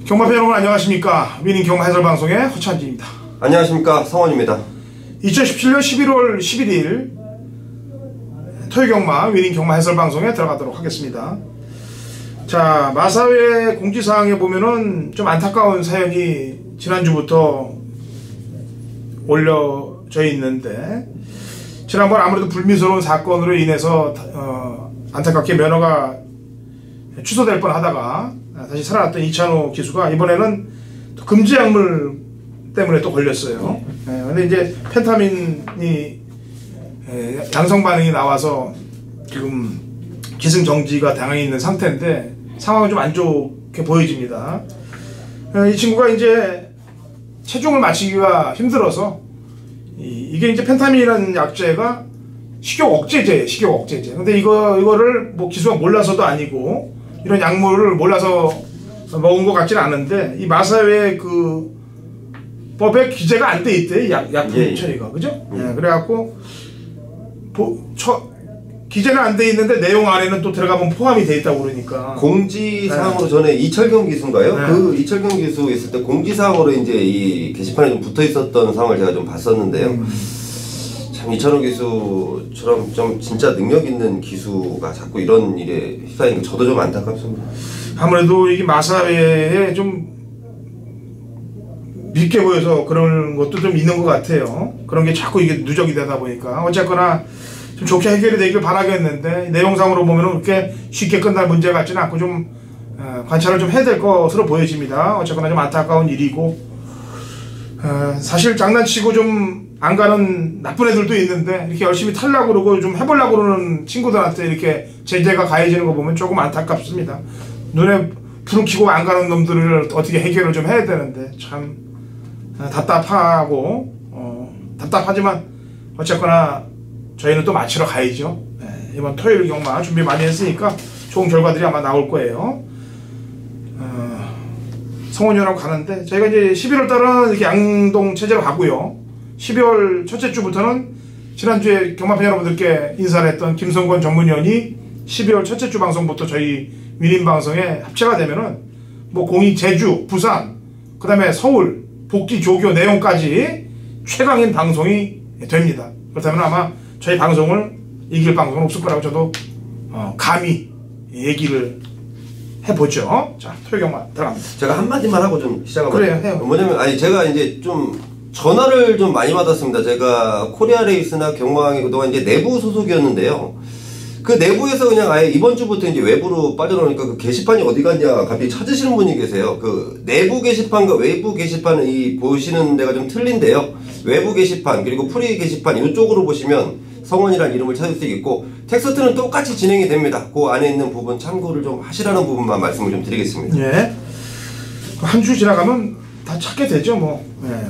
경마팬 여러분 안녕하십니까. 위닝 경마 해설방송의 허찬지입니다. 안녕하십니까. 성원입니다. 2017년 11월 11일 토요경마 위닝 경마 해설방송에 들어가도록 하겠습니다. 자, 마사회 공지사항에 보면은 좀 안타까운 사연이 지난주부터 올려져 있는데, 지난번 아무래도 불미스러운 사건으로 인해서 안타깝게 면허가 취소될 뻔 하다가 다시 살아났던 이찬호 기수가 이번에는 또 금지 약물 때문에 또 걸렸어요. 근데 이제 펜타민이 양성 반응이 나와서 지금 기승정지가 당해 있는 상태인데 상황은 좀 안 좋게 보여집니다. 이 친구가 이제 체중을 맞추기가 힘들어서 이게 이제 펜타민이라는 약제가 식욕 억제제예요. 식욕 억제제. 근데 이거를 뭐 기수가 몰라서도 아니고 이런 약물을 몰라서 먹은 것 같지는 않은데, 이 마사회 그 법에 기재가 안 돼 있대, 약품 처리가. 그죠? 그래갖고 기재는 안 돼 있는데 내용 안에는 또 들어가면 포함이 돼 있다고 그러니까. 공지사항으로 전에 이철경 기수인가요? 그 이철경 기수 있을 때 공지사항으로 이제 이 게시판에 좀 붙어 있었던 상황을 제가 좀 봤었는데요. 참 이찬호 기수처럼 좀 진짜 능력 있는 기수가 자꾸 이런 일에 휩싸이는 거 저도 좀 안타깝습니다. 아무래도 이게 마사회에 좀 밉게 보여서 그런 것도 좀 있는 것 같아요. 그런 게 자꾸 이게 누적이 되다 보니까. 어쨌거나 좀 좋게 해결이 되길 바라겠는데, 내용상으로 보면은 그렇게 쉽게 끝날 문제 같지는 않고 좀 관찰을 좀 해야 될 것으로 보여집니다. 어쨌거나 좀 안타까운 일이고, 사실 장난치고 좀 안 가는 나쁜 애들도 있는데 이렇게 열심히 타려고 그러고 좀 해보려고 그러는 친구들한테 이렇게 제재가 가해지는 거 보면 조금 안타깝습니다. 눈에 불을 켜고 안 가는 놈들을 어떻게 해결을 좀 해야 되는데 참 답답하고 답답하지만 어쨌거나 저희는 또 마치러 가야죠. 이번 토요일 경마 준비 많이 했으니까 좋은 결과들이 아마 나올 거예요. 성원이라고 가는데, 저희가 이제 11월 달은 이렇게 양동 체제로 가고요. 12월 첫째 주부터는 지난주에 경마팬 여러분들께 인사를 했던 김성권 전문위원이 12월 첫째 주 방송부터 저희 위닝 방송에 합체가 되면은 뭐 공이 제주, 부산, 그 다음에 서울, 복지 조교 내용까지 최강인 방송이 됩니다. 그렇다면 아마 저희 방송을 이길 방송은 없을 거라고 저도 감히 얘기를 해보죠. 자, 토요경마 들어갑니다. 제가 한마디만 하고 좀 시작하면 그래요, 해요. 뭐냐면, 제가 이제 좀 전화를 좀 많이 받았습니다. 제가 코리아 레이스나 경마왕이 그동안 이제 내부 소속이었는데요. 그 내부에서 그냥 아예 이번 주부터 이제 외부로 빠져나오니까 그 게시판이 어디 갔냐 갑자기 찾으시는 분이 계세요. 그 내부 게시판과 외부 게시판은 이 보시는 데가 좀 틀린데요. 외부 게시판 그리고 프리 게시판 이쪽으로 보시면 성원이라는 이름을 찾을 수 있고, 텍스트는 똑같이 진행이 됩니다. 그 안에 있는 부분 참고를 좀 하시라는 부분만 말씀을 좀 드리겠습니다. 예. 한 주 지나가면 다 찾게 되죠, 뭐.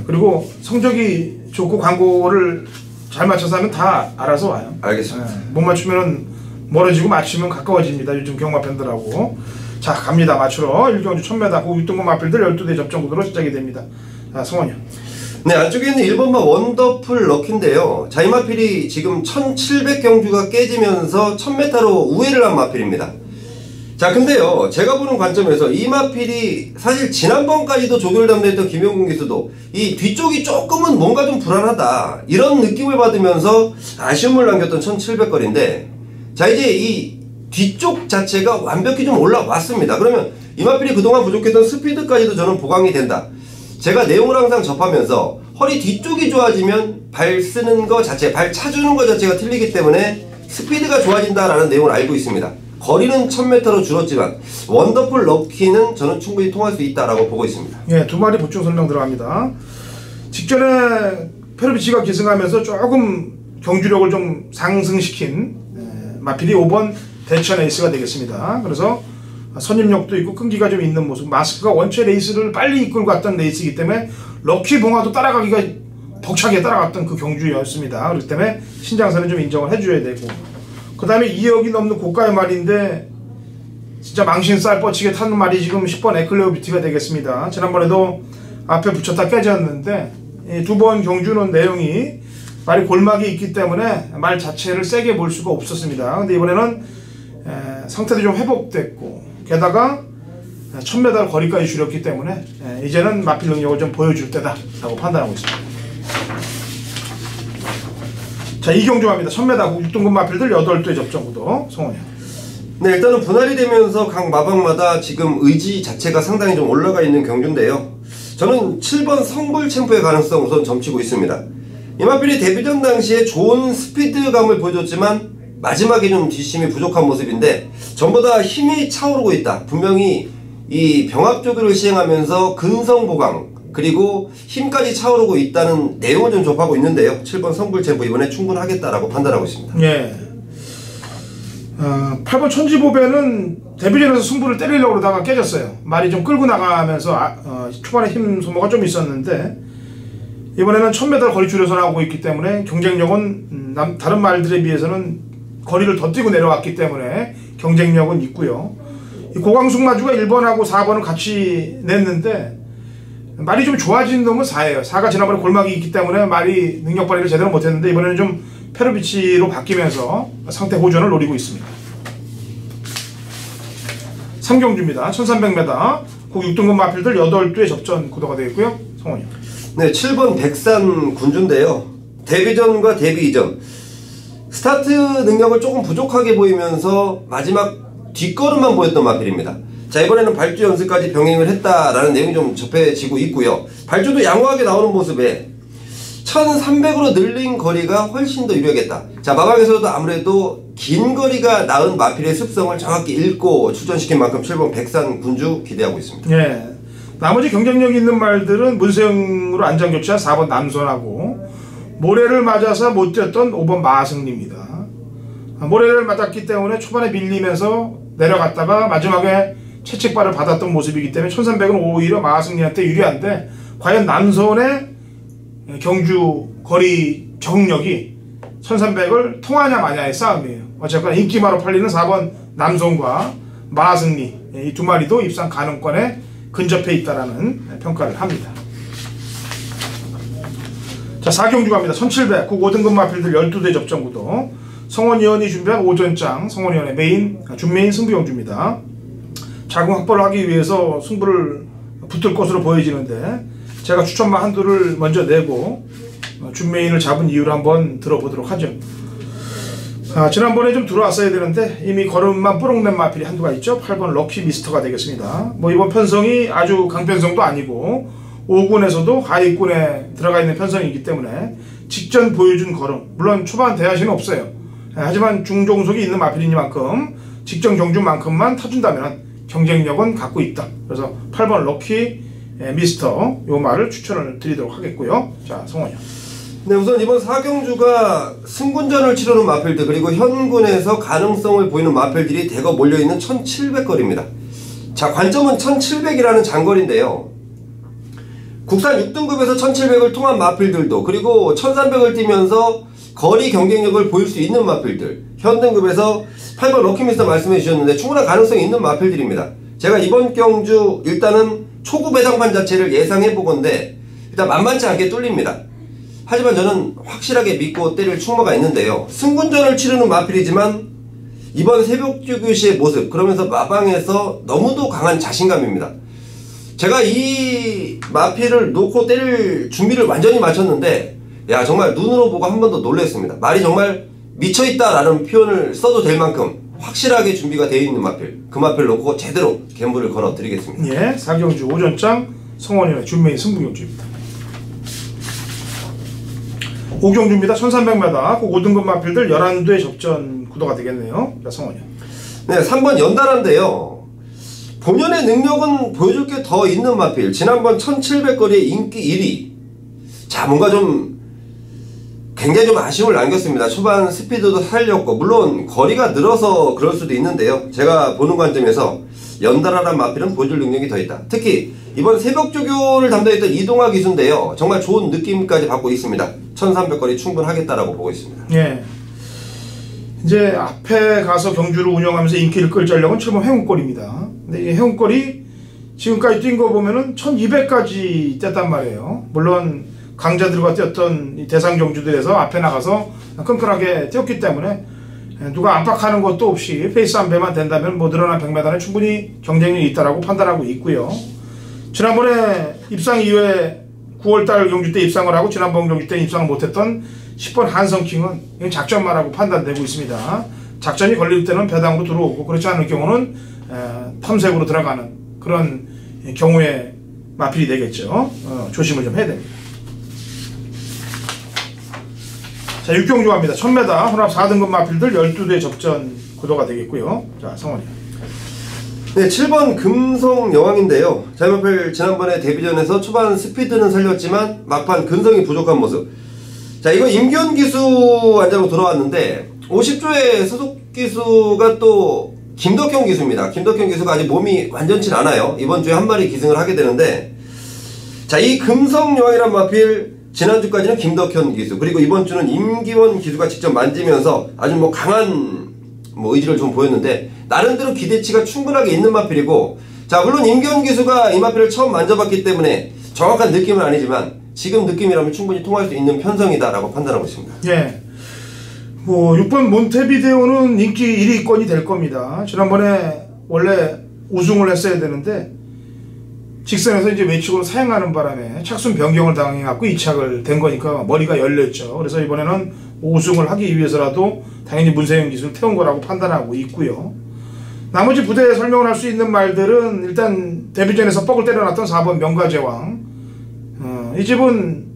그리고 성적이 좋고 광고를 잘 맞춰서 하면 다 알아서 와요. 알겠습니다. 못 맞추면 멀어지고 맞추면 가까워집니다. 요즘 경마팬들하고. 자, 갑니다. 맞추러 1경주 1000m 고 6등급 마필들 12대 접전구도로 시작이 됩니다. 자, 성원이요. 네, 안쪽에 있는 1번마 원더풀 럭키인데요. 자, 이 마필이 지금 1700경주가 깨지면서 1000m로 우회를 한 마필입니다. 자, 근데요, 제가 보는 관점에서 이 마필이 사실 지난번까지도 조교를 담당했던 김영gun 기수도 이 뒤쪽이 조금은 뭔가 좀 불안하다 이런 느낌을 받으면서 아쉬움을 남겼던 1700거리인데, 자, 이제 이 뒤쪽 자체가 완벽히 좀 올라왔습니다. 그러면 이 마필이 그동안 부족했던 스피드까지도 저는 보강이 된다. 제가 내용을 항상 접하면서 허리 뒤쪽이 좋아지면 발 쓰는 거 자체, 발 차주는 거 자체가 틀리기 때문에 스피드가 좋아진다라는 내용을 알고 있습니다. 거리는 1000m로 줄었지만 원더풀 럭키는 저는 충분히 통할 수 있다라고 보고 있습니다. 예, 두 마리 보충 설명 들어갑니다. 직전에 페르비치가 기승하면서 조금 경주력을 좀 상승시킨 마필이 5번 대천 에이스가 되겠습니다. 그래서 선임력도 있고 끈기가 좀 있는 모습, 마스크가 원체 레이스를 빨리 이끌고 갔던 레이스이기 때문에 럭키 봉화도 따라가기가 벅차게 따라갔던 그 경주였습니다. 그렇기 때문에 신장사는 좀 인정을 해줘야 되고, 그 다음에 2억이 넘는 고가의 말인데 진짜 망신 쌀 뻗치게 타는 말이 지금 10번 에클레오 뷰티가 되겠습니다. 지난번에도 앞에 붙였다 깨졌는데 이 두 번 경주는 내용이 말이 골막이 있기 때문에 말 자체를 세게 볼 수가 없었습니다. 근데 이번에는 상태도 좀 회복됐고, 게다가 1000m 거리까지 줄였기 때문에 이제는 마필 능력을 좀 보여줄 때다 라고 판단하고 있습니다. 자, 이경주 갑니다. 1000m 6등급 마필들 8대 접전 구도. 성원이요. 네, 일단은 분할이 되면서 각 마방마다 지금 의지 자체가 상당히 좀 올라가 있는 경주인데요. 저는 7번 성불 챔프의 가능성 우선 점치고 있습니다. 이 마필이 데뷔전 당시에 좋은 스피드감을 보여줬지만 마지막에 좀 뒷심이 부족한 모습인데 전보다 힘이 차오르고 있다. 분명히 이 병합조교를 시행하면서 근성 보강 그리고 힘까지 차오르고 있다는 내용을 좀 접하고 있는데요. 7번 성불 챔프 이번에 충분하겠다라고 판단하고 있습니다. 예. 8번 천지보배는 데뷔전에서 승부를 때리려고 그러다가 깨졌어요. 말이 좀 끌고 나가면서 초반에 힘 소모가 좀 있었는데 이번에는 1000m 거리 줄여서 나오고 있기 때문에 경쟁력은 다른 말들에 비해서는 거리를 더 뛰고 내려왔기 때문에 경쟁력은 있고요. 이 고광숙 마주가 1번하고 4번을 같이 냈는데 말이 좀 좋아진 놈은 4예요. 4가 지난번에 골막이 있기 때문에 말이 능력 발휘를 제대로 못했는데 이번에는 좀 페르비치로 바뀌면서 상태 호전을 노리고 있습니다. 3경주입니다. 1300m 그 6등급 마필들 8대 접전 구도가 되어 있고요. 성원이요. 네, 7번 백산 군주인데요. 데뷔전과 데뷔 이전 스타트 능력을 조금 부족하게 보이면서 마지막 뒷걸음만 보였던 마필입니다. 자, 이번에는 발주 연습까지 병행을 했다라는 내용이 좀 접해지고 있고요. 발주도 양호하게 나오는 모습에 1300으로 늘린 거리가 훨씬 더 유리하겠다. 자, 마방에서도 아무래도 긴 거리가 나은 마필의 습성을 정확히 읽고 출전시킨 만큼 7번 백산 군주 기대하고 있습니다. 예. 나머지 경쟁력 있는 말들은 문세영으로 안전교체한 4번 남선하고 모래를 맞아서 못 뛰었던 5번 마승리입니다. 모래를 맞았기 때문에 초반에 밀리면서 내려갔다가 마지막에 채찍발을 받았던 모습이기 때문에 1300은 오히려 마승리한테 유리한데 과연 남선의 경주 거리 적응력이 1300을 통하냐 마냐의 싸움이에요. 어쨌거나 인기마로 팔리는 4번 남선과 마승리 이 두 마리도 입상 가능권에 근접해 있다라는 평가를 합니다. 자, 4경주 갑니다. 1700 5등급 마필들 12대 접전 구도. 성원위원이 준비한 오전장 성원위원의 메인 준메인 승부경주입니다. 자금 확보를 하기 위해서 승부를 붙을 것으로 보여지는데 제가 추천마 한두를 먼저 내고 준메인을 잡은 이유를 한번 들어보도록 하죠. 지난번에 좀 들어왔어야 되는데 이미 걸음만 뽀록낸 마필이 한두가 있죠. 8번 럭키 미스터가 되겠습니다. 뭐 이번 편성이 아주 강편성도 아니고 5군에서도 하위군에 들어가 있는 편성이기 때문에 직전 보여준 걸음 물론 초반 대하시는 없어요. 하지만 중종속이 있는 마필이니만큼 직전 경주만큼만 타준다면 경쟁력은 갖고 있다. 그래서 8번 럭키 미스터 요 말을 추천을 드리도록 하겠고요. 자, 성원이요. 네, 우선 이번 4경주가 승군전을 치르는 마필들 그리고 현군에서 가능성을 보이는 마필들이 대거 몰려있는 1700거리입니다. 자, 관점은 1700이라는 장거리인데요. 국산 6등급에서 1700을 통한 마필들도 그리고 1300을 뛰면서 거리 경쟁력을 보일 수 있는 마필들 현등급에서 8번 럭키미스터 말씀해 주셨는데 충분한 가능성이 있는 마필들입니다. 제가 이번 경주 일단은 초구 배당판 자체를 예상해 보건데 일단 만만치 않게 뚫립니다. 하지만 저는 확실하게 믿고 때릴 충마가 있는데요. 승군전을 치르는 마필이지만 이번 새벽주교시의 모습 그러면서 마방에서 너무도 강한 자신감입니다. 제가 이 마필을 놓고 때릴 준비를 완전히 마쳤는데 야 정말 눈으로 보고 한 번 더 놀랐습니다. 말이 정말 미쳐있다라는 표현을 써도 될 만큼 확실하게 준비가 되어 있는 마필 그 마필 놓고 제대로 갬블을 걸어 드리겠습니다. 예, 4경주 오전장 성원이의 준메인 승부경주입니다. 5경주입니다. 1300m 그 5등급 마필들 11대 접전 구도가 되겠네요. 자, 성원이요. 네, 3번 연달아인데요. 본연의 능력은 보여줄 게 더 있는 마필 지난번 1700거리의 인기 1위 자 뭔가 좀 굉장히 좀 아쉬움을 남겼습니다. 초반 스피드도 살렸고 물론 거리가 늘어서 그럴 수도 있는데요. 제가 보는 관점에서 연달아란 마필은 보여줄 능력이 더 있다. 특히 이번 새벽조교를 담당했던 이동화 기수인데요. 정말 좋은 느낌까지 받고 있습니다. 1300거리 충분하겠다라고 보고 있습니다. 예. 이제 앞에 가서 경주를 운영하면서 인기를 끌 전략은 7번 해운골입니다. 근데 이 해운골이 지금까지 뛴 거 보면은 1200까지 뛰었단 말이에요. 물론 강자들과 뛰었던 이 대상 경주들에서 앞에 나가서 끈끈하게 뛰었기 때문에 누가 압박하는 것도 없이 페이스 한 배만 된다면 뭐 늘어난 100m는 충분히 경쟁력이 있다라고 판단하고 있고요. 지난번에 입상 이후에 9월달 경주 때 입상을 하고 지난번 경주 때 입상을 못했던 10번 한성킹은 작전마라고 판단되고 있습니다. 작전이 걸릴 때는 배당으로 들어오고 그렇지 않을 경우는 탐색으로 들어가는 그런 경우에 마필이 되겠죠. 조심을 좀 해야 됩니다. 자, 6경주 갑니다. 1000m 혼합 4등급 마필들 12대 접전 구도가 되겠고요. 자, 성원이. 네, 7번 금성여왕인데요. 자이마필 지난번에 데뷔전에서 초반 스피드는 살렸지만 막판 근성이 부족한 모습. 자, 이거 임기현 기수 안장으로 돌아왔는데 50조의 소속 기수가 또 김덕형 기수입니다. 김덕형 기수가 아직 몸이 완전치 않아요. 이번 주에 한 마리 기승을 하게 되는데, 자, 이 금성여왕이란 마필 지난주까지는 김덕현 기수, 그리고 이번 주는 임기원 기수가 직접 만지면서 아주 뭐 강한 의지를 좀 보였는데 나름대로 기대치가 충분하게 있는 마필이고, 자, 물론 임기원 기수가 이 마필을 처음 만져봤기 때문에 정확한 느낌은 아니지만 지금 느낌이라면 충분히 통할 수 있는 편성이다라고 판단하고 있습니다. 예. 뭐 6번 몬테비데오는 인기 1위권이 될 겁니다. 지난번에 원래 우승을 했어야 되는데 직선에서 이제 외측으로 사행하는 바람에 착순 변경을 당해갖고 2착을 된 거니까 머리가 열렸죠. 그래서 이번에는 우승을 하기 위해서라도 당연히 문세영 기수를 태운 거라고 판단하고 있고요. 나머지 부대에 설명을 할 수 있는 말들은 일단 데뷔전에서 뻑을 때려놨던 4번 명가제왕. 이 집은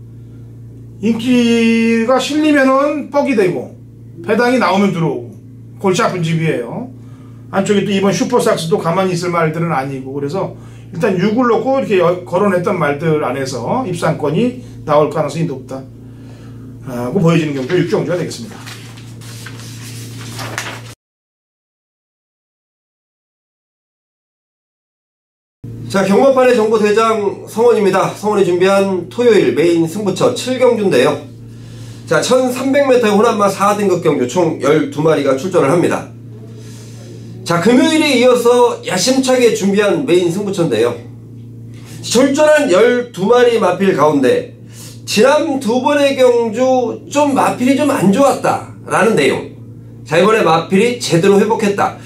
인기가 실리면은 뻑이 되고 배당이 나오면 들어오고 골치 아픈 집이에요. 안쪽에 또 이번 슈퍼삭스도 가만히 있을 말들은 아니고, 그래서 일단 6을 놓고 이렇게 거론했던 말들 안에서 입상권이 나올 가능성이 높다 고 보여지는 경우가 6경주가 되겠습니다. 자, 경마판의 정보대장 성원입니다. 성원이 준비한 토요일 메인 승부처 7경주인데요. 자, 1300m의 혼합마 4등급 경주 총 12마리가 출전을 합니다. 자, 금요일에 이어서 야심차게 준비한 메인 승부처인데요. 출전한 12마리 마필 가운데 지난 두 번의 경주 좀 마필이 좀 안 좋았다 라는 내용. 자, 이번에 마필이 제대로 회복했다.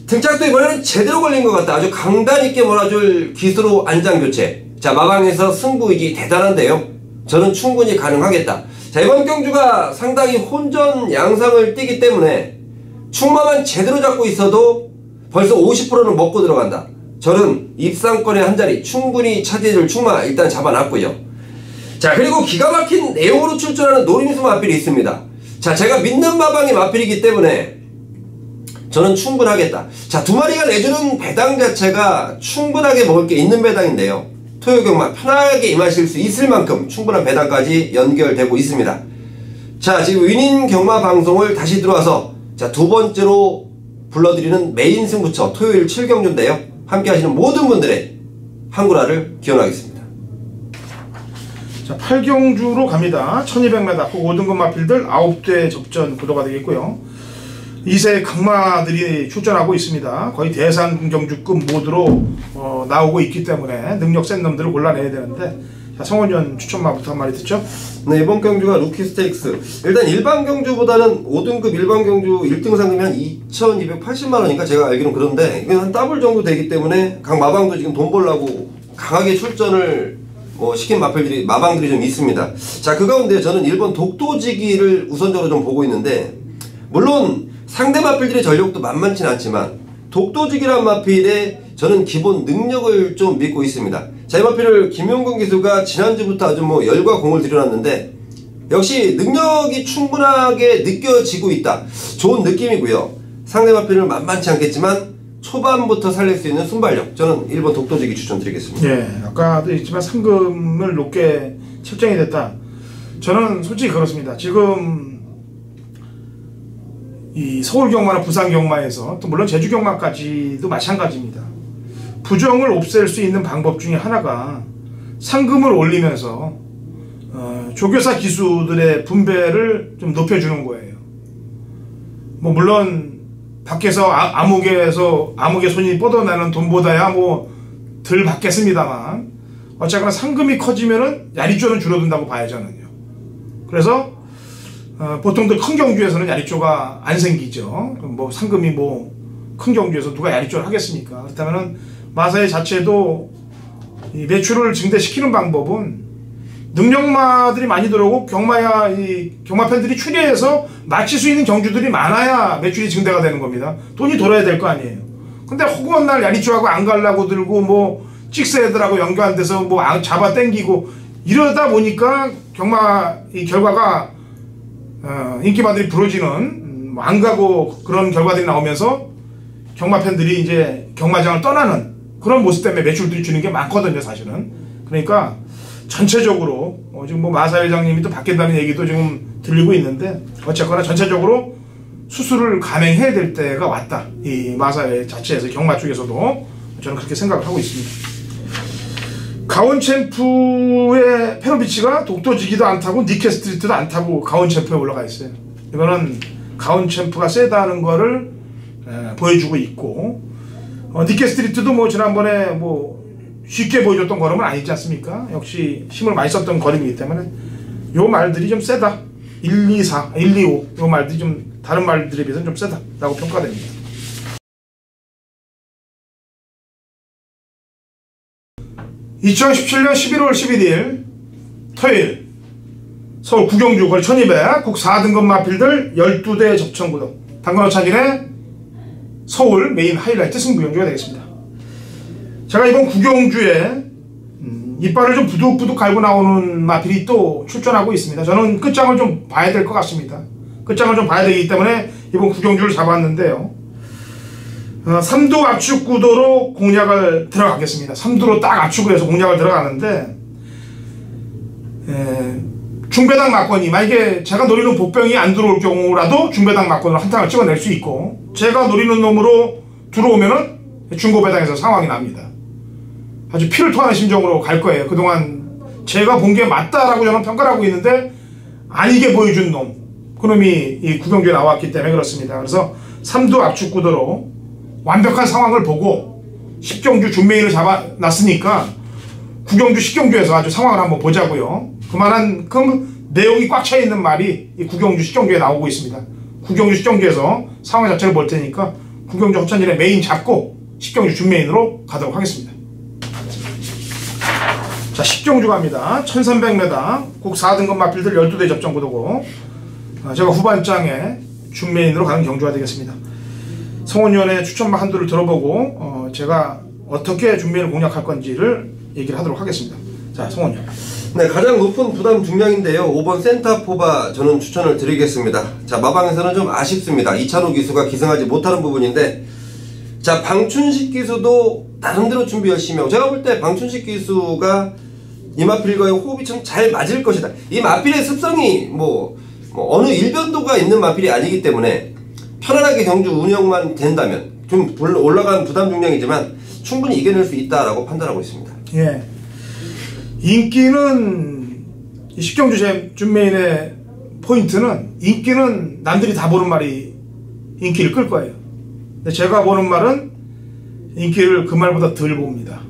등짝도 이번에는 제대로 걸린 것 같다. 아주 강단있게 몰아줄 기수로 안장교체. 자, 마방에서 승부이기 대단한데요. 저는 충분히 가능하겠다. 자, 이번 경주가 상당히 혼전 양상을 띠기 때문에 충마만 제대로 잡고 있어도 벌써 50%는 먹고 들어간다. 저는 입상권의 한 자리 충분히 차지해줄 충마 일단 잡아놨고요. 자, 그리고 기가 막힌 내용으로 출전하는 노림수 마필이 있습니다. 자, 제가 믿는 마방이 마필이기 때문에 저는 충분하겠다. 자, 두 마리가 내주는 배당 자체가 충분하게 먹을 게 있는 배당인데요. 토요 경마 편하게 임하실 수 있을 만큼 충분한 배당까지 연결되고 있습니다. 자, 지금 위닝 경마 방송을 다시 들어와서 자, 두 번째로 불러드리는 메인 승부처 토요일 7경주인데요. 함께 하시는 모든 분들의 한구라를 기원하겠습니다. 자, 8경주로 갑니다. 1200m 5등급 마필들 9대 접전 구도가 되겠고요. 2세 강마들이 출전하고 있습니다. 거의 대상 경주급 모드로 나오고 있기 때문에 능력 센 놈들을 골라내야 되는데, 자, 성원전 추천마부터 한 마리 듣죠? 네, 이번 경주가 루키 스테이크스. 일단 일반 경주보다는 5등급 일반 경주 1등 상금이 한 2280만원인가 제가 알기로는. 그런데 이건 한 더블 정도 되기 때문에 각 마방도 지금 돈 벌라고 강하게 출전을 시킨 마방들이 좀 있습니다. 자, 그 가운데 저는 1번 독도지기를 우선적으로 좀 보고 있는데, 물론 상대 마필들의 전력도 만만치는 않지만 독도지기란 마필에 저는 기본 능력을 좀 믿고 있습니다. 자, 이 마필을 김용근 기수가 지난주부터 아주 열과 공을 들여놨는데 역시 능력이 충분하게 느껴지고 있다. 좋은 느낌이고요. 상대 마필을 만만치 않겠지만 초반부터 살릴 수 있는 순발력, 저는 1번 독도지기 추천드리겠습니다. 네, 아까도 했지만 상금을 높게 책정이 됐다. 저는 솔직히 그렇습니다. 지금 이 서울 경마나 부산 경마에서, 또 물론 제주 경마까지도 마찬가지입니다. 부정을 없앨 수 있는 방법 중에 하나가 상금을 올리면서 조교사 기수들의 분배를 좀 높여주는 거예요. 물론 밖에서 암흑의 손이 뻗어나는 돈보다야 덜 받겠습니다만, 어쨌거나 상금이 커지면은 야리조는 줄어든다고 봐요, 저는요. 그래서 보통들 큰 경주에서는 야리조가 안 생기죠. 뭐 상금이 뭐 큰 경주에서 누가 야리조를 하겠습니까? 그렇다면은 마사회 자체도 이 매출을 증대시키는 방법은 능력마들이 많이 들어오고 경마 팬들이 추리해서 마칠 수 있는 경주들이 많아야 매출이 증대가 되는 겁니다. 돈이 돌아야 될 거 아니에요. 근데 허구한 날 야리조하고 안 갈라고 들고 뭐 찍스 애들하고 연결 안 돼서 뭐 잡아 당기고 이러다 보니까 이 결과가 인기마들이 부러지는 안 가고 그런 결과들이 나오면서 경마 팬들이 이제 경마장을 떠나는 그런 모습 때문에 매출들이 주는 게 많거든요, 사실은. 그러니까 전체적으로 지금 뭐 마사 회장님이 또 바뀐다는 얘기도 지금 들리고 있는데 어쨌거나 전체적으로 수술을 감행해야 될 때가 왔다. 이 마사회 자체에서 경마 쪽에서도 저는 그렇게 생각을 하고 있습니다. 가온챔프의 페로비치가 독도지기도 안 타고 니케스트리트도 안 타고 가온챔프에 올라가 있어요. 이거는 가온챔프가 세다는 거를 보여주고 있고 니케스트리트도 뭐 지난번에 뭐 쉽게 보여줬던 걸음은 아니지 않습니까? 역시 힘을 많이 썼던 걸음이기 때문에 요 말들이 좀 세다. 1, 2, 4, 1, 2, 5 요 말들이 좀 다른 말들에 비해서는 좀 세다라고 평가됩니다. (2017년 11월 11일) 토요일 서울 구경주 거리 1200 국 4등급 마필들 12대 접전구도 당근어차진의 서울 메인 하이라이트 승부경주가 되겠습니다. 제가 이번 구경주에 이빨을 좀 부득부득 갈고 나오는 마필이 또 출전하고 있습니다. 저는 끝장을 좀 봐야 될 것 같습니다. 끝장을 좀 봐야 되기 때문에 이번 구경주를 잡았는데요. 3두 압축 구도로 공략을 들어가겠습니다. 3두로 딱 압축을 해서 공략을 들어가는데 중배당 막건이 만약에 제가 노리는 복병이 안 들어올 경우라도 중배당 막건으로 한탕을 찍어낼 수 있고 제가 노리는 놈으로 들어오면은 중고배당에서 상황이 납니다. 아주 피를 토하는 심정으로 갈 거예요. 그동안 제가 본 게 맞다라고 저는 평가를 하고 있는데 아니게 보여준 놈 그놈이 이 구경주에 나왔기 때문에 그렇습니다. 그래서 3두 압축 구도로 완벽한 상황을 보고 10경주 준메인을 잡아놨으니까 구경주 10경주에서 아주 상황을 한번 보자고요. 그만한 내용이 꽉 차있는 말이 이 구경주 10경주에 나오고 있습니다. 구경주 10경주에서 상황 자체를 볼 테니까 구경주 허천진의 메인 잡고 10경주 준메인으로 가도록 하겠습니다. 자, 10경주 갑니다. 1300m 국 4등급 마필들 12대 접전 구도고 제가 후반장에 준메인으로 가는 경주가 되겠습니다. 성원위원회 추천만 한두를 들어보고 제가 어떻게 준메인을 공략할 건지를 얘기를 하도록 하겠습니다. 자, 성원위원. 네, 가장 높은 부담 중량인데요. 5번 센터포바 저는 추천을 드리겠습니다. 자, 마방에서는 좀 아쉽습니다. 이찬호 기수가 기승하지 못하는 부분인데 자, 방춘식 기수도 나름대로 준비 열심히 하고 제가 볼 때 방춘식 기수가 이 마필과의 호흡이 좀 잘 맞을 것이다. 이 마필의 습성이 뭐 어느 일변도가 있는 마필이 아니기 때문에 편안하게 경주 운영만 된다면 좀 올라간 부담 중량이지만 충분히 이겨낼 수 있다라고 판단하고 있습니다. 예. 인기는 10경주 준메인의 포인트는 인기는 남들이 다 보는 말이 인기를 끌 거예요. 근데 제가 보는 말은 인기를 그 말보다 덜 봅니다.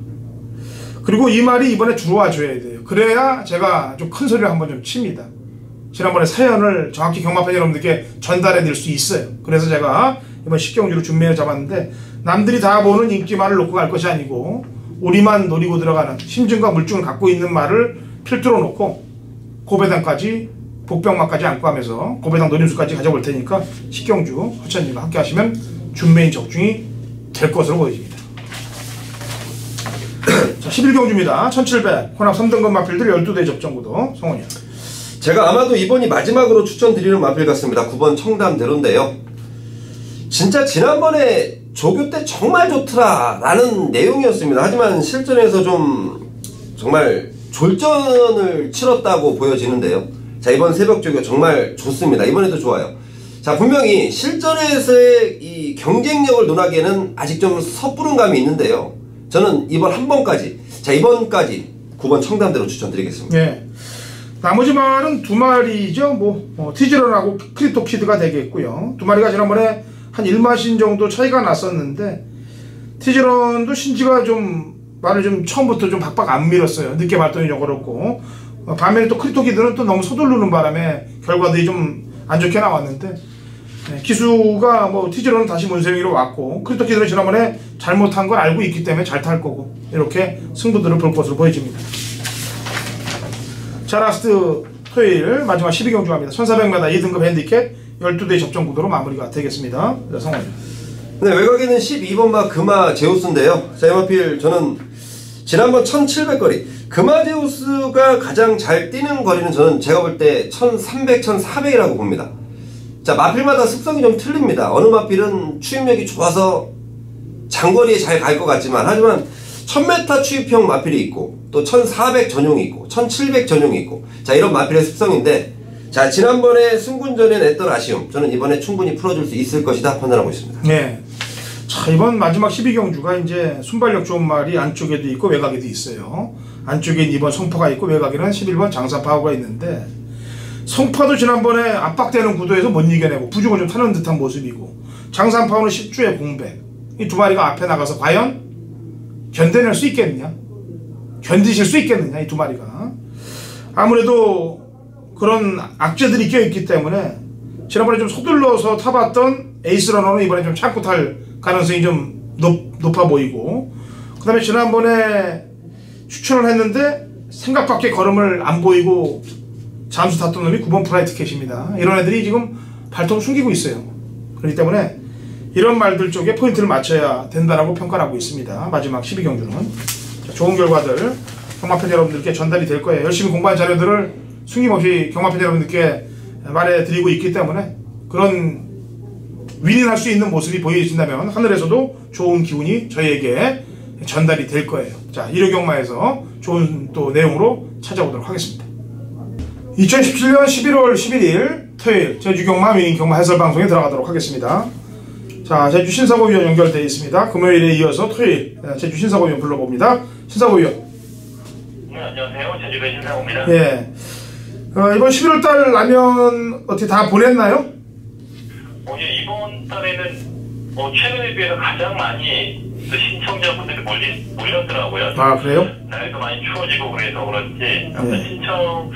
그리고 이 말이 이번에 들어와 줘야 돼요. 그래야 제가 좀 큰 소리를 한번 좀 칩니다. 지난번에 사연을 정확히 경마팬 여러분들께 전달해 드릴 수 있어요. 그래서 제가 이번 10경주로 준메인을 잡았는데 남들이 다 보는 인기말을 놓고 갈 것이 아니고 우리만 노리고 들어가는 심증과 물증을 갖고 있는 말을 필두로 놓고 고배당까지 복병마까지 안고 하면서 고배당 노림수까지 가져볼 테니까 10경주 허천님과 함께 하시면 준메인 적중이 될 것으로 보여집니다. 자, 11경주입니다. 1700 혼합 3등급 마필들 12대 접전구도 성원이요. 제가 아마도 이번이 마지막으로 추천드리는 마필 같습니다. 9번 청담대로인데요. 진짜 지난번에 조교 때 정말 좋더라 라는 내용이었습니다. 하지만 실전에서 좀 정말 졸전을 치렀다고 보여지는데요. 자, 이번 새벽 조교 정말 좋습니다. 이번에도 좋아요. 자, 분명히 실전에서의 이 경쟁력을 논하기에는 아직 좀 섣부른 감이 있는데요. 저는 이번 한 번까지, 자, 이번까지 9번 청담대로 추천드리겠습니다. 네. 나머지 말은 두 마리죠. 티즈런하고 크리토키드가 되겠고요. 두 마리가 지난번에 한 1마신 정도 차이가 났었는데 티즈런도 신지가 좀 말을 좀 처음부터 좀 박박 안 밀었어요. 늦게 발동이 좀 어렵고 반면에 또 크리토키드는 또 너무 서두르는 바람에 결과들이 좀 안 좋게 나왔는데 기수가 뭐 티즈로는 다시 문세영이로 왔고 크리스토 키드는 지난번에 잘못한 걸 알고 있기 때문에 잘 탈 거고 이렇게 승부들을 볼 것으로 보여집니다. 자, 라스트 토요일 마지막 12경주 갑니다. 1400m 2등급 핸디캡 12대 접전 구도로 마무리가 되겠습니다. 성원님. 네, 외곽에는 12번마 금화 제우스인데요. 자이마필 저는 지난번 1700거리 금화 제우스가 가장 잘 뛰는 거리는 저는 제가 볼 때 1300, 1400이라고 봅니다. 자, 마필마다 습성이 좀 틀립니다. 어느 마필은 추입력이 좋아서 장거리에 잘 갈 것 같지만 하지만 1000m 추입형 마필이 있고 또 1400 전용이 있고 1700 전용이 있고 자, 이런 마필의 습성인데 자, 지난번에 승군전에 냈던 아쉬움 저는 이번에 충분히 풀어줄 수 있을 것이다 판단하고 있습니다. 네. 자, 이번 마지막 12경주가 이제 순발력 좋은 말이 안쪽에도 있고 외곽에도 있어요. 안쪽엔 2번 성파가 있고 외곽에는 11번 장사파고가 있는데 성파도 지난번에 압박되는 구도에서 못 이겨내고 부죽을 좀 타는 듯한 모습이고 장사파고는 10주의 공백 이 두 마리가 앞에 나가서 과연 견뎌낼 수 있겠느냐, 견디실 수 있겠느냐, 이 두 마리가. 아무래도 그런 악재들이 껴있기 때문에 지난번에 좀 서둘러서 타봤던 에이스러너는 이번에 좀 참고 탈 가능성이 좀 높아 보이고, 그 다음에 지난번에 추천을 했는데 생각밖에 걸음을 안 보이고 잠수 탔던 놈이 9번 프라이트 캣입니다. 이런 애들이 지금 발톱을 숨기고 있어요. 그렇기 때문에 이런 말들 쪽에 포인트를 맞춰야 된다라고 평가를 하고 있습니다. 마지막 12경주는. 자, 좋은 결과들 경마팬 여러분들께 전달이 될 거예요. 열심히 공부한 자료들을 숨김없이 경마팬 여러분들께 말해드리고 있기 때문에 그런 윈윈할 수 있는 모습이 보여진다면 하늘에서도 좋은 기운이 저희에게 전달이 될 거예요. 자, 일요경마에서 좋은 또 내용으로 찾아오도록 하겠습니다. 2017년 11월 11일 토요일 제주경마 위닝경마 해설방송에 들어가도록 하겠습니다. 자, 제주 신사고위원 연결되어 있습니다. 금요일에 이어서 토요일 제주 신사고위원 불러봅니다. 신사고위원. 네, 안녕하세요. 제주도의 신사고입니다. 예. 이번 11월달 라면 어떻게 다 보냈나요? 예, 이번 달에는 최근에 비해서 가장 많이 신청자분들이 몰렸더라고요. 아, 그래요? 날도 많이 추워지고 그래서 그런지 신청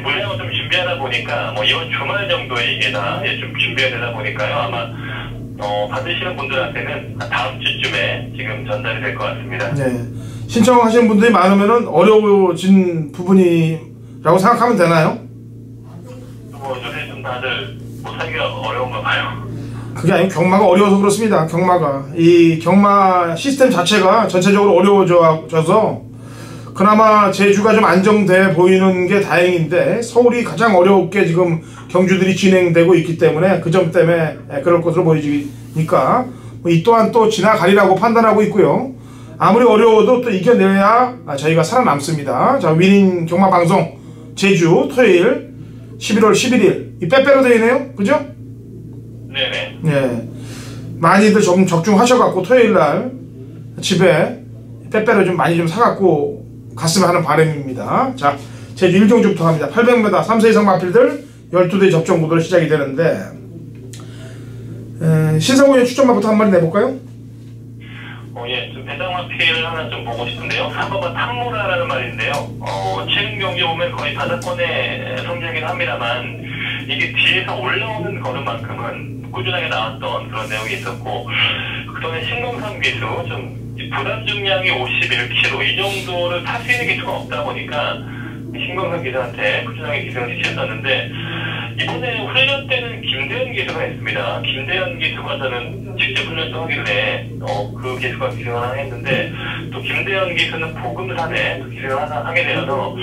물량을 좀 준비하다 보니까 이번 주말 정도에 이게 다 좀 준비가 되다 보니까요. 아마 받으시는 분들한테는 다음 주쯤에 지금 전달이 될 것 같습니다. 네. 신청하시는 분들이 많으면은 어려워진 부분이라고 생각하면 되나요? 요새 좀 다들 못 사기가 어려운가 봐요. 그게 아니고 경마가 어려워서 그렇습니다. 경마가 이 경마 시스템 자체가 전체적으로 어려워져서 그나마 제주가 좀 안정돼 보이는 게 다행인데 서울이 가장 어렵게 지금 경주들이 진행되고 있기 때문에 그 점 때문에 그럴 것으로 보이니까 이 또한 또 지나가리라고 판단하고 있고요. 아무리 어려워도 또 이겨내야 저희가 살아남습니다. 자, 위닝 경마 방송 제주 토요일 11월 11일 이 빼빼로 데이네요, 그죠? 네네. 예, 많이들 좀 적중하셔갖고 토요일날 집에 빼빼로 좀 많이 좀 사갖고 갔으면 하는 바람입니다. 자, 제주 1경주부터 합니다. 800m 3세 이상 마필들 12대 접전 구도로 시작이 되는데 신사고의 추천마부터 한 마리 내볼까요? 예, 좀 배당마필을 하나 좀 보고 싶은데요. 3번은 탕무라라는 말인데요. 최근 경기 보면 거의 5건의 성장이긴 합니다만 이게 뒤에서 올라오는 걸음만큼은 꾸준하게 나왔던 그런 내용이 있었고, 그다음에 신공선 기수 좀 부담 중량이 51kg 이 정도를 탈 수 있는 기수가 없다 보니까 신공선 기수한테 꾸준하게 기승을 시켰었는데, 이번에 훈련 때는 김대현 기수가 있습니다. 김대현 기수가 저는 직접 훈련도 하길래 그 기수가 기승을 하나 했는데, 또 김대현 기수는 보금산에 기승을 하나 하게 되어서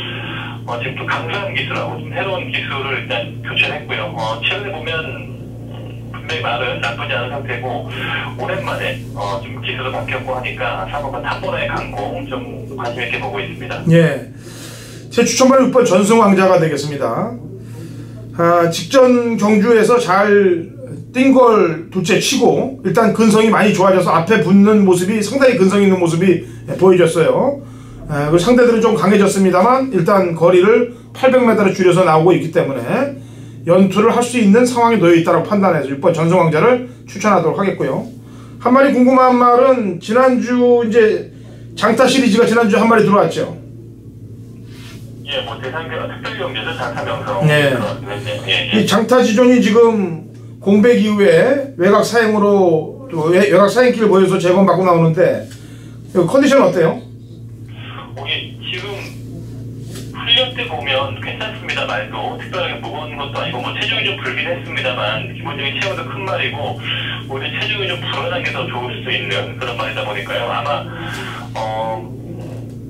지금 또 강수한 기수라고 좀 새로운 기수를 일단 교체했고요. 최근에 보면 분명히 말은 나쁘지 않은 상태고 오랜만에 좀 기수도 바뀌었고 하니까 3번과 탑보라의 강공 좀 관심 있게 보고 있습니다. 예, 제 추천발은 6번 전승왕자가 되겠습니다. 직전 경주에서 잘 뛴 걸 둘째 치고 일단 근성이 많이 좋아져서 앞에 붙는 모습이 상당히 근성 있는 모습이 보여졌어요. 그 상대들은 좀 강해졌습니다만 일단 거리를 800m로 줄여서 나오고 있기 때문에 연투를 할 수 있는 상황에 놓여 있다고 판단해서 6번 전승왕자를 추천하도록 하겠고요. 한 마리 궁금한 말은 지난주 이제 장타 시리즈가 지난주 한 마리 들어왔죠. 예, 뭐 대상경 특별 경기에서 장타 명성. 네. 예, 예. 이 장타지존이 지금 공백 이후에 외곽 사행으로 또 외곽 사행길을 보여서 재검받고 나오는데 컨디션 어때요? 예, 지금 훈련 때 보면 괜찮습니다. 말도 특별하게 무거운 것도 아니고 뭐 체중이 좀 불긴 했습니다만 기본적인 체형도 큰 말이고 오히려 체중이 좀 불어난 게 더 좋을 수 있는 그런 말이다 보니까요. 아마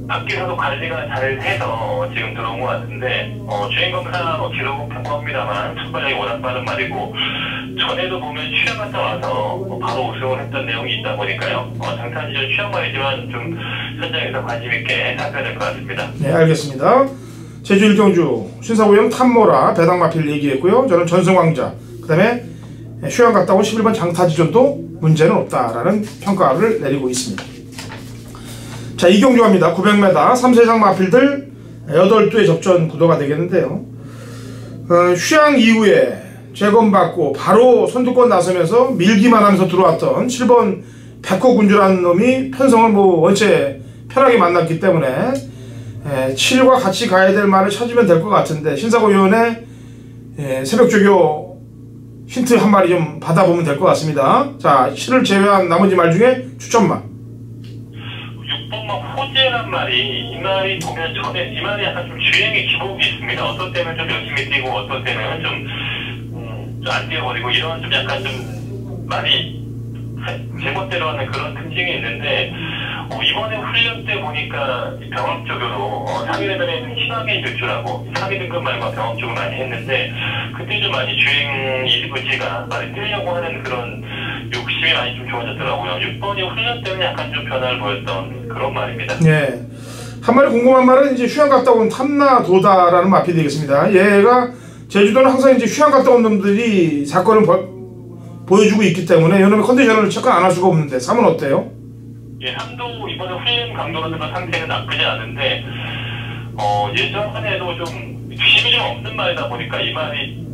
밖에서도 관리가 잘 해서 지금 들어온 것 같은데 주행검사 기록은 평범합니다만 출발력이 워낙 빠른 말이고 전에도 보면 휴양 갔다 와서 바로 우승을 했던 내용이 있다 보니까요. 장타지존 휴양 말이지만 좀 현장에서 관심 있게 살펴야 될 것 같습니다. 네, 알겠습니다. 제주 1경주 신사고용 탐모라 배당마필 얘기했고요. 저는 전승왕자 그 다음에 휴양 갔다 온 11번 장타지존도 문제는 없다라는 평가를 내리고 있습니다. 자, 2경주 갑니다. 900m 3세상 마필들 8두의 접전 구도가 되겠는데요. 휴양 이후에 재검받고 바로 선두권 나서면서 밀기만 하면서 들어왔던 7번 백호군주라는 놈이 편성을 뭐 원체 편하게 만났기 때문에 7과 같이 가야 될 말을 찾으면 될 것 같은데 신사고위원의 새벽조교 힌트 한 마리 좀 받아보면 될 것 같습니다. 자, 7을 제외한 나머지 말 중에 추천말. 6번만 호재란 말이 이 말이 보면 전에 이 말이 약간 좀 주행의 기복이 있습니다. 어떤 때는 좀 열심히 뛰고 어떤 때는 좀 안 뛰어버리고 이런 좀 약간 좀 말이 제멋대로 하는 그런 특징이 있는데 이번에 훈련 때 보니까 병합적으로 상위 레벨에 있는 희망의 질주라고 상위 등급 말고 병합적으로 많이 했는데 그때 좀 많이 주행 의지가 많이 뛰려고 하는 그런 욕심이 많이 좀 좋아졌더라고요. 6번이 훈련 때는 약간 좀 변화를 보였던 그런 말입니다. 네. 한 마리 궁금한 말은 이제 휴양 갔다 온 탐나도다라는 마필이 되겠습니다. 얘가 제주도는 항상 이제 휴양 갔다 온 놈들이 사건을 보여주고 있기 때문에 이놈의 컨디션을 체크 안 할 수가 없는데 3은 어때요? 예, 3도 이번에 훈련 강도라든가 상태는 나쁘지 않은데 예전에도 좀 주심이 좀 없는 말이다 보니까 이 말이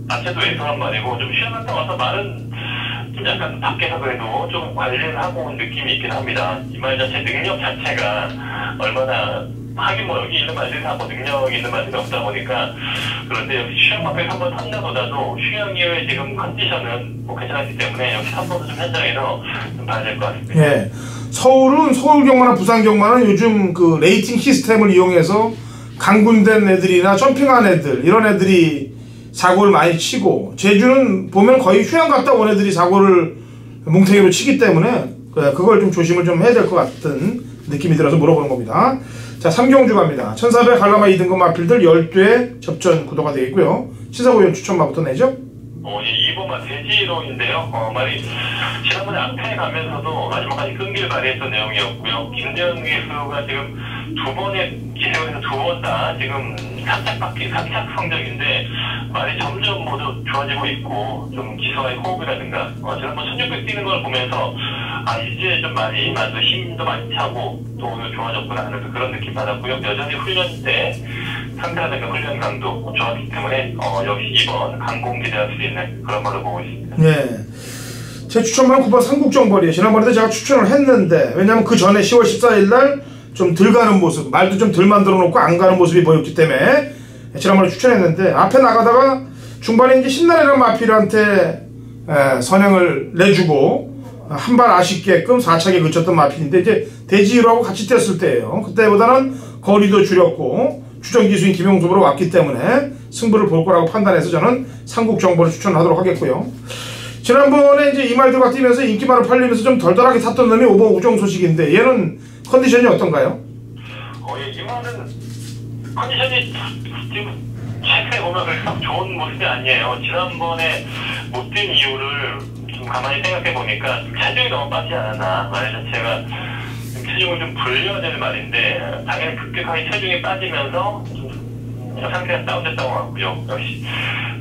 자체도 애소한 말이고 좀 휴양 갔다 와서 말은 좀 약간 밖에서 그래도 좀 관리를 하고 온 느낌이 있긴 합니다. 이 말 자체 능력 자체가 얼마나 하긴 뭐 여기 있는 말들이 다 뭐 능력이 있는 말들이 없다 보니까 그런데 역시 휴양 앞에 한번 탐나보다도 휴양 이후에 지금 컨디션은 뭐 괜찮았기 때문에 역시 한 번 더 좀 현장에서 좀 봐야 될 것 같습니다. 예. 서울은 서울 경마나 부산 경마는 요즘 그 레이팅 시스템을 이용해서 강군된 애들이나 점핑한 애들 이런 애들이 사고를 많이 치고 제주는 보면 거의 휴양 갔다 온 애들이 사고를 뭉탱이로 치기 때문에 그걸 좀 조심을 좀 해야 될 것 같은 느낌이 들어서 물어보는 겁니다. 자, 3경주 갑니다. 1400 갈라마 2등급 마필들 12의 접전 구도가 되겠고요. 시사고위원 추천마부터 내죠? 예, 2번만 돼지로인데요. 말이 지난번에 앞에 가면서도 마지막까지 끈기를 발휘했던 내용이었고요. 김대현 기수가 지금 두 번의 기세에서 두 번 다 지금 3착 성적인데 말이 점점 모두 좋아지고 있고 좀 기수와의 호흡이라든가 지난번 1600 뛰는 걸 보면서 이제 좀 많이 만도 힘도 많이 차고 또 오늘 좋아졌구나 하는 그런 느낌 받았고요. 여전히 훈련 때 상태라든가 훈련 강도 좋았기 때문에 역시 2번 강공 기대할 수 있는 그런 걸로 보고 있습니다. 네. 제 추천말은 9번 삼국정벌이에요. 지난번에도 제가 추천을 했는데 왜냐면 그 전에 10월 14일 날 좀 덜 가는 모습, 말도 좀 덜 만들어 놓고 안 가는 모습이 보였기 때문에 지난번에 추천했는데 앞에 나가다가 중반에 이제 신나래라는 마필한테 선행을 내주고 한 발 아쉽게끔 4착에 그쳤던 마필인데 이제 대지로하고 같이 뛰었을 때예요. 그때보다는 거리도 줄였고 주전기수인 김용섭으로 왔기 때문에 승부를 볼 거라고 판단해서 저는 삼국정벌을 추천하도록 하겠고요. 지난번에 이제 이 말들과 뛰면서 인기말을 팔리면서 좀 덜덜하게 탔던 놈이 5번 우정소식인데 얘는 컨디션이 어떤가요? 이 말은 컨디션이 지금 최근에 보면 그렇게 좋은 모습이 아니에요. 지난번에 못 뛴 이유를 좀 가만히 생각해 보니까 체중이 너무 빠지지 않았나. 말 자체가 체중을 좀 불려야 되는 말인데 당연히 급격하게 체중이 빠지면서 상태가 다운됐다고 같고요. 역시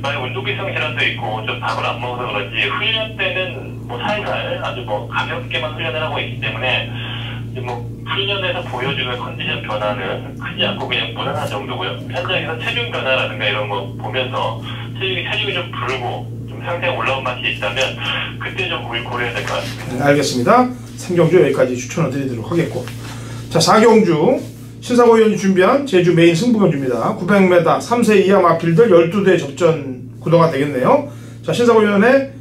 만약 운동기성 질환도 있고 좀 밥을 안 먹어서 그런지 훈련 때는 뭐 살살 아주 뭐 가볍게만 훈련을 하고 있기 때문에 뭐 훈련에서 보여주는 컨디션 변화는 크지 않고 그냥 무난한 정도고요. 현장에서 체중 변화라든가 이런 거 보면서 체중이 좀 불고 좀 상태가 올라온 맛이 있다면 그때 좀 고려해야 될 것 같습니다. 네, 알겠습니다. 3경주 여기까지 추천을 드리도록 하겠고 자 4경주 신사고 위원이 준비한 제주 메인 승부 경주입니다. 900m 3세 이하 마필들 12대 접전 구도가 되겠네요. 자, 신사고 위원의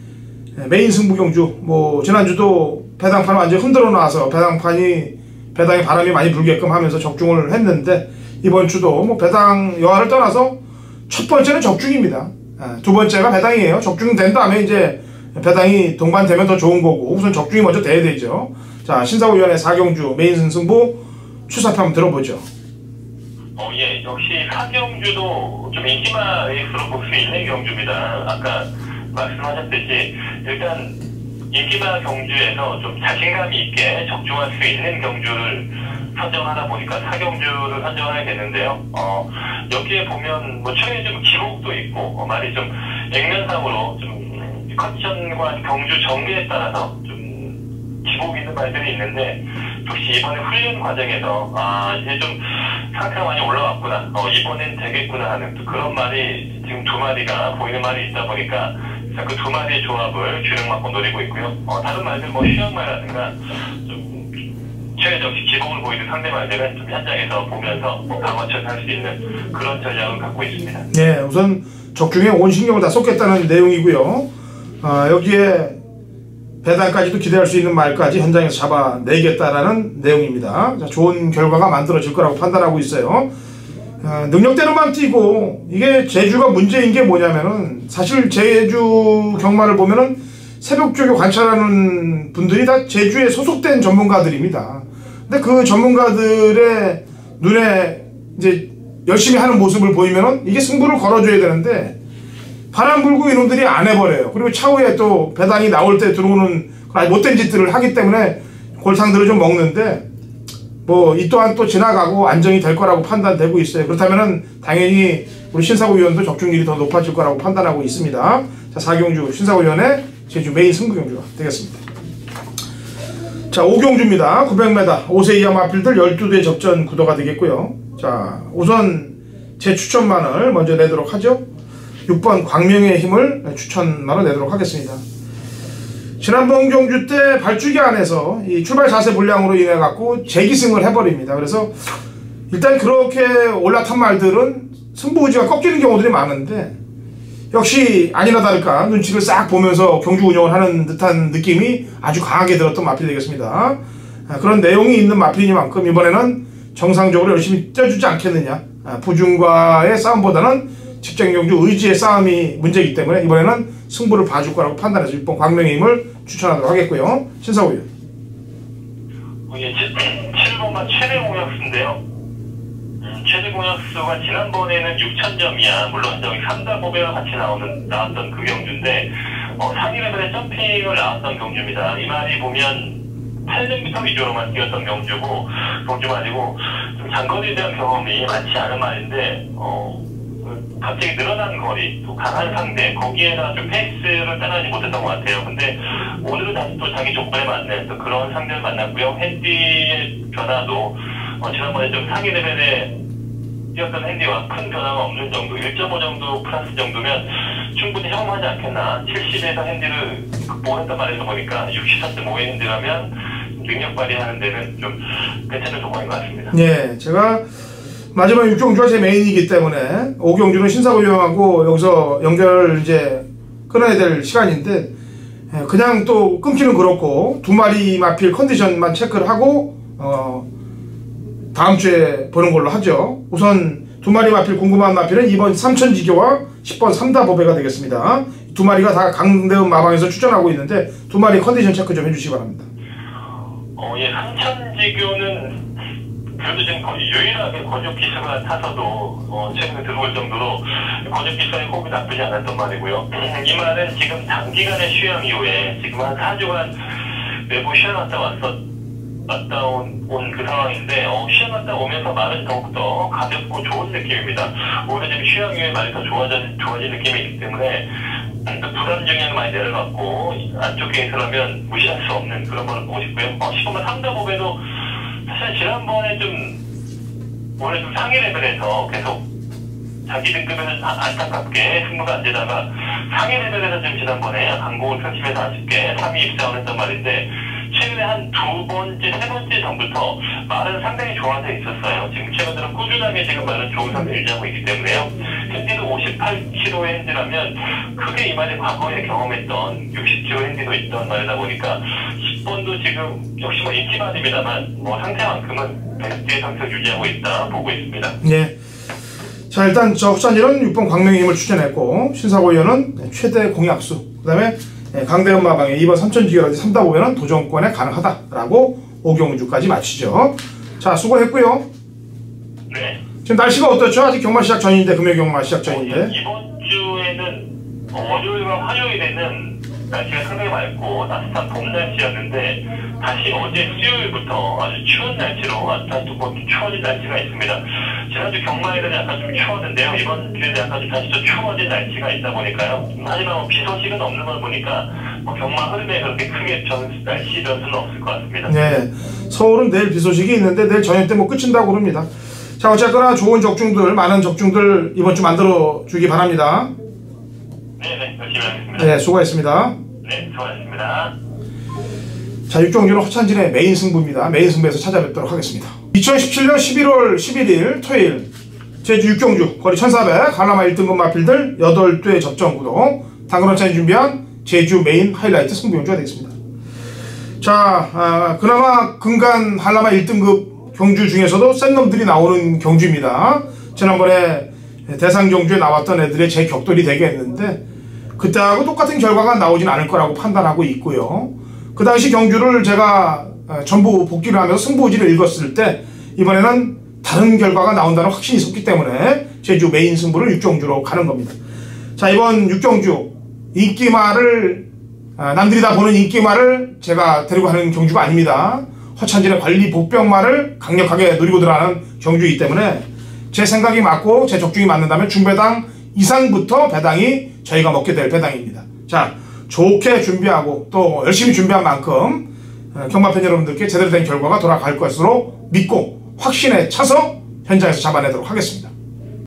메인 승부 경주, 뭐 지난주도 배당판 완전히 흔들어 놔서 배당에 바람이 많이 불게끔 하면서 적중을 했는데, 이번 주도 뭐 배당 여하를 떠나서 첫 번째는 적중입니다. 두 번째가 배당이에요. 적중이 된 다음에 이제 배당이 동반되면 더 좋은 거고, 우선 적중이 먼저 돼야 되죠. 자, 신사고 위원의 4경주 메인 승부 추사표 한번 들어보죠. 예, 역시 4경주도 좀 인기마 레이스로 볼 수 있는 경주입니다. 아까 말씀하셨듯이 일단 인기마 경주에서 좀 자신감이 있게 적중할 수 있는 경주를 선정하다 보니까 4경주를 선정하게 됐는데요. 여기에 보면 뭐 최근에 좀 기록도 있고 말이 좀 액면상으로 좀 컨디션과 경주 전개에 따라서 좀 기복 있는 말들이 있는데, 역시 이번에 훈련 과정에서 이제 좀 상태가 많이 올라왔구나, 이번엔 되겠구나 하는 또 그런 말이 지금 두 마리가 보이는 말이 있다 보니까 그 두 마리의 조합을 균형 맞고 노리고 있고요. 다른 말들 뭐 휴양말이라든가 좀 최근에 역시 기복을 보이는 상대 말들은 좀 현장에서 보면서 방어 처리할 수 있는 그런 전략을 갖고 있습니다. 네, 우선 적중에 온 신경을 다 쏟겠다는 내용이고요. 여기에 배당까지도 기대할 수 있는 말까지 현장에서 잡아내겠다라는 내용입니다. 자, 좋은 결과가 만들어질 거라고 판단하고 있어요. 능력대로만 뛰고, 이게 제주가 문제인 게 뭐냐면은, 사실 제주 경마를 보면은 새벽 쪽에 관찰하는 분들이 다 제주에 소속된 전문가들입니다. 근데 그 전문가들의 눈에 이제 열심히 하는 모습을 보이면은 이게 승부를 걸어줘야 되는데, 바람 불고 이놈들이 안 해버려요. 그리고 차후에 또 배당이 나올 때 들어오는 못된 짓들을 하기 때문에 골탕들을 좀 먹는데, 뭐 이 또한 또 지나가고 안정이 될 거라고 판단되고 있어요. 그렇다면은 당연히 우리 신사고 위원도 적중률이 더 높아질 거라고 판단하고 있습니다. 자, 4경주 신사고 위원의 제주 메인 승부 경주가 되겠습니다. 자, 5경주입니다. 900m 5세 이하 마필들 12대 접전 구도가 되겠고요. 자, 우선 제 추천만을 먼저 내도록 하죠. 6번 광명의 힘을 추천만을 내도록 하겠습니다. 지난번 경주 때 발주기 안에서 이 출발 자세 불량으로 인해 갖고 재기승을 해버립니다. 그래서 일단 그렇게 올라탄 말들은 승부 의지가 꺾이는 경우들이 많은데, 역시 아니나 다를까 눈치를 싹 보면서 경주 운영을 하는 듯한 느낌이 아주 강하게 들었던 마필이 되겠습니다. 그런 내용이 있는 마필이니만큼 이번에는 정상적으로 열심히 뛰어주지 않겠느냐. 부중과의 싸움보다는 직전 경주 의지의 싸움이 문제이기 때문에 이번에는 승부를 봐줄 거라고 판단해서 6번 광명의 힘을 추천하도록 하겠고요. 신사고 위원. 예, 7번만 최대 공약수인데요. 최대 공약수가 지난번에는 6,000점이야. 물론 저기 3다 보배와 같이 나왔던 그 경주인데, 상위 레벨의 점핑을 나왔던 경주입니다. 이 말이 보면 800m 위주로만 뛰었던 경주가 아니고 좀 장거리에 대한 경험이 많지 않은 말인데, 갑자기 늘어난 거리, 또 강한 상대, 거기에다 좀 페이스를 따라하지 못했던 것 같아요. 근데 오늘은 다시 또 자기 조건에 맞는 또 그런 상대를 만났고요. 핸디의 변화도 지난번에 좀 상위 레벨에 뛰었던 핸디와 큰 변화가 없는 정도, 1.5 정도 플러스 정도면 충분히 협업하지 않겠나. 70에서 핸디를 극복했단 말에서 보니까 64.5의 핸디라면 능력 발휘하는 데는 좀 괜찮은 조건인 것 같습니다. 네, 제가 마지막 6경주가 제 메인이기 때문에 5경주는 신사고 위원하고 여기서 연결을 이제 끊어야 될 시간인데, 그냥 또 끊기는 그렇고 두 마리 마필 컨디션만 체크를 하고 다음 주에 보는 걸로 하죠. 우선 두 마리 마필 궁금한 마필은 2번 삼천지교와 10번 삼다보배가 되겠습니다. 두 마리가 다 강대음 마방에서 출전하고 있는데 두 마리 컨디션 체크 좀 해주시기 바랍니다. 예, 삼천지교는 그래도 지금 거의 유일하게 권역 기수가 타서도 최근에 들어올 정도로 권역 기수의 호흡이 나쁘지 않았던 말이고요. 이 말은 지금 단기간의 휴양 이후에 지금 한 4주간 외부 휴양 갔다 온 그 상황인데, 휴양 갔다 오면서 말은 더욱더 가볍고 좋은 느낌입니다. 오히려 지금 휴양 이후에 말이 더 좋아진 느낌이 있기 때문에 부담 영향이 많이 내려갔고 안쪽 게이트라면 무시할 수 없는 그런 걸 보고 싶고요. 10번만 상다보배도 사실 지난번에 좀 올해 좀 상위 레벨에서 계속 자기 등급에는 안타깝게 승부가 안 되다가 상위 레벨에서 지금 지난번에 강공을 펼치면서 아쉽게 3위 입상을 했단 말인데, 최근에 한 두 번째, 세 번째 전부터 말은 상당히 좋아져 있었어요. 지금 최근 들어 꾸준하게 지금 말은 좋은 상태 유지하고 있기 때문에요. 핸디도 58kg의 핸디라면 크게 이 말이 과거에 경험했던 60kg 핸디도 있던 말이다 보니까 10번도 지금 역시 뭐 인기만입니다만 뭐 상태만큼은 베스트의 상태를 유지하고 있다 보고 있습니다. 예. 자, 일단 저 후찬진은 6번 광명님을 추천했고, 신사고 의원은 최대 공약수, 그 다음에 강대현 마방의 2번 삼천지결까지 3다 보면은 도전권에 가능하다라고 오경주까지 마치죠. 자, 수고했고요. 네. 지금 날씨가 어떻죠? 아직 경마 시작 전인데, 금요 경마 시작 전인데. 이번 주에는 월요일과 화요일에는 날씨가 상당히 맑고 따뜻한 봄 날씨였는데 다시 어제 수요일부터 아주 추운 날씨로 다시 또 추워진 날씨가 있습니다. 지난주 경마에는 약간 좀 추웠는데요. 이번 주에는 약간 좀 다시 또 추워진 날씨가 있다 보니까요. 하지만 비 소식은 없는 걸 보니까 경마 흐름에 그렇게 크게 날씨 변수는 없을 것 같습니다. 네. 서울은 내일 비 소식이 있는데 내일 저녁 때 뭐 끝인다고 그럽니다. 자, 어쨌거나 좋은 적중들, 많은 적중들 이번 주 만들어 주기 바랍니다. 네네, 열심히 하겠습니다. 네, 수고하셨습니다. 네, 수고하셨습니다. 자, 육종주는 허찬진의 메인 승부입니다. 메인 승부에서 찾아뵙도록 하겠습니다. 2017년 11월 11일 토요일 제주 육종주 거리 1400 한라마 1등급 마필들 8대 접전 구도 당근원찬이 준비한 제주 메인 하이라이트 승부 연주가 되겠습니다. 자, 그나마 근간 한라마 1등급 경주 중에서도 센 놈들이 나오는 경주입니다. 지난번에 대상 경주에 나왔던 애들의 제 격돌이 되겠는데 그때하고 똑같은 결과가 나오진 않을 거라고 판단하고 있고요. 그 당시 경주를 제가 전부 복귀를 하면서 승부지를 읽었을 때 이번에는 다른 결과가 나온다는 확신이 있었기 때문에 제주 메인 승부를 육경주로 가는 겁니다. 자, 이번 육경주 인기말을 남들이 다 보는 인기말을 제가 데리고 하는 경주가 아닙니다. 허찬진의 관리 복병말을 강력하게 노리고 들어가는 경주이기 때문에 제 생각이 맞고 제 적중이 맞는다면 중배당 이상부터 배당이 저희가 먹게 될 배당입니다. 자, 좋게 준비하고 또 열심히 준비한 만큼 경마팬 여러분들께 제대로 된 결과가 돌아갈 것으로 믿고 확신에 차서 현장에서 잡아내도록 하겠습니다.